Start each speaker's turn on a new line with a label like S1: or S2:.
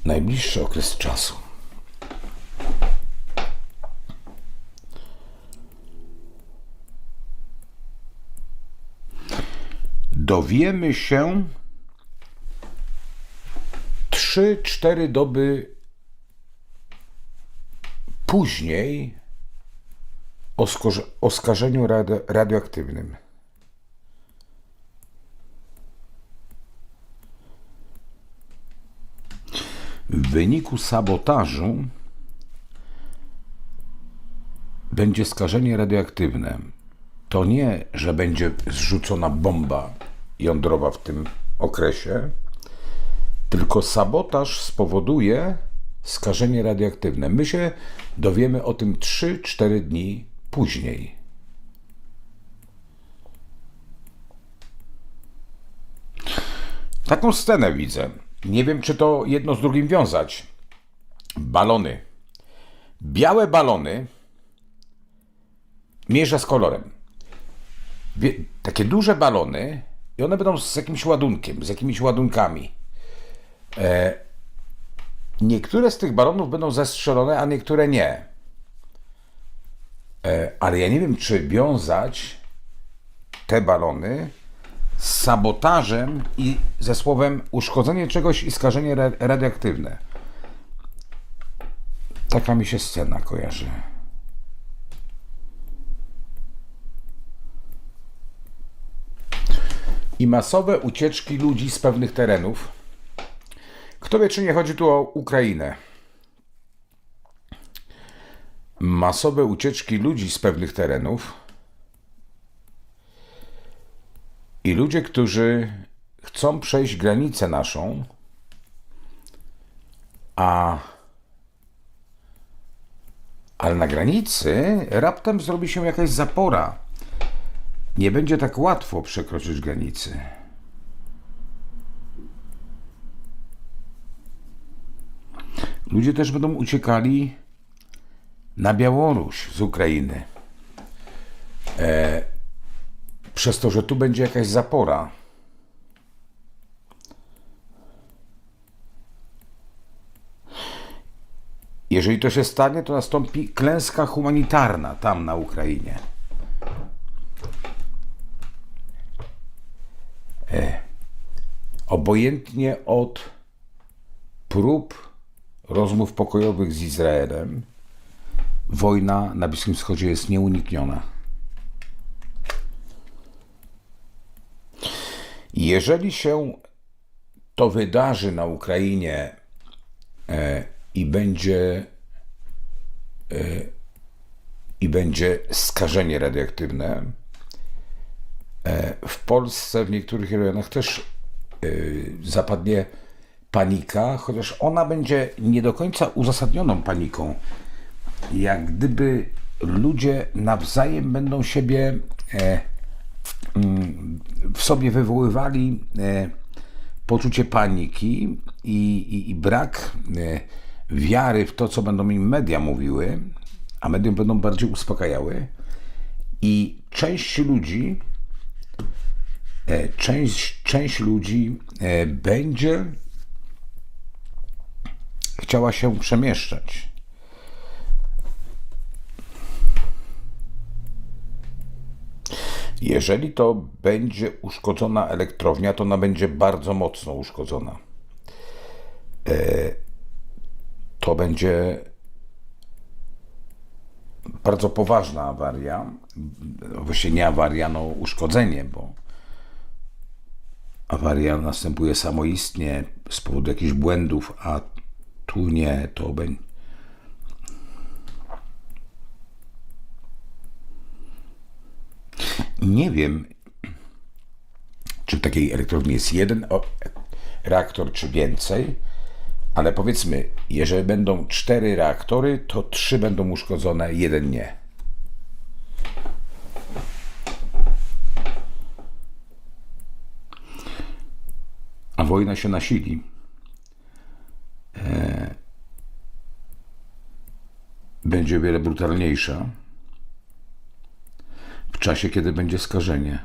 S1: najbliższy okres czasu. Dowiemy się 3-4 doby później o skażeniu radioaktywnym. W wyniku sabotażu będzie skażenie radioaktywne. To nie, że będzie zrzucona bomba jądrowa w tym okresie, tylko sabotaż spowoduje skażenie radioaktywne. My się dowiemy o tym 3-4 dni później. Taką scenę widzę. Nie wiem, czy to jedno z drugim wiązać. Balony. Białe balony mierza z kolorem. Takie duże balony i one będą z jakimś ładunkiem, z jakimiś ładunkami. Niektóre z tych balonów będą zestrzelone, a niektóre nie. Ale ja nie wiem, czy wiązać te balony z sabotażem i ze słowem uszkodzenie czegoś i skażenie radioaktywne. Taka mi się scena kojarzy. I masowe ucieczki ludzi z pewnych terenów. Kto wie, czy nie chodzi tu o Ukrainę. Masowe ucieczki ludzi z pewnych terenów i ludzie, którzy chcą przejść granicę naszą, ale na granicy raptem zrobi się jakaś zapora. Nie będzie tak łatwo przekroczyć granicy. Ludzie też będą uciekali na Białoruś z Ukrainy. Przez to, że tu będzie jakaś zapora. Jeżeli to się stanie, to nastąpi klęska humanitarna tam na Ukrainie. Obojętnie od prób rozmów pokojowych z Izraelem, wojna na Bliskim Wschodzie jest nieunikniona. Jeżeli się to wydarzy na Ukrainie i będzie skażenie radioaktywne, w Polsce w niektórych rejonach też zapadnie panika, chociaż ona będzie nie do końca uzasadnioną paniką. Jak gdyby ludzie nawzajem będą siebie w sobie wywoływali poczucie paniki i brak wiary w to, co będą im media mówiły, a media będą bardziej uspokajały i część ludzi będzie chciała się przemieszczać. Jeżeli to będzie uszkodzona elektrownia, to ona będzie bardzo mocno uszkodzona. To będzie bardzo poważna awaria. Właściwie nie awaria, no uszkodzenie, bo awaria następuje samoistnie z powodu jakichś błędów, a tu nie, to będzie. Nie wiem, czy w takiej elektrowni jest jeden reaktor, czy więcej, ale powiedzmy, jeżeli będą 4 reaktory, to 3 będą uszkodzone, 1 nie. A wojna się nasili. Będzie o wiele brutalniejsza w czasie, kiedy będzie skażenie.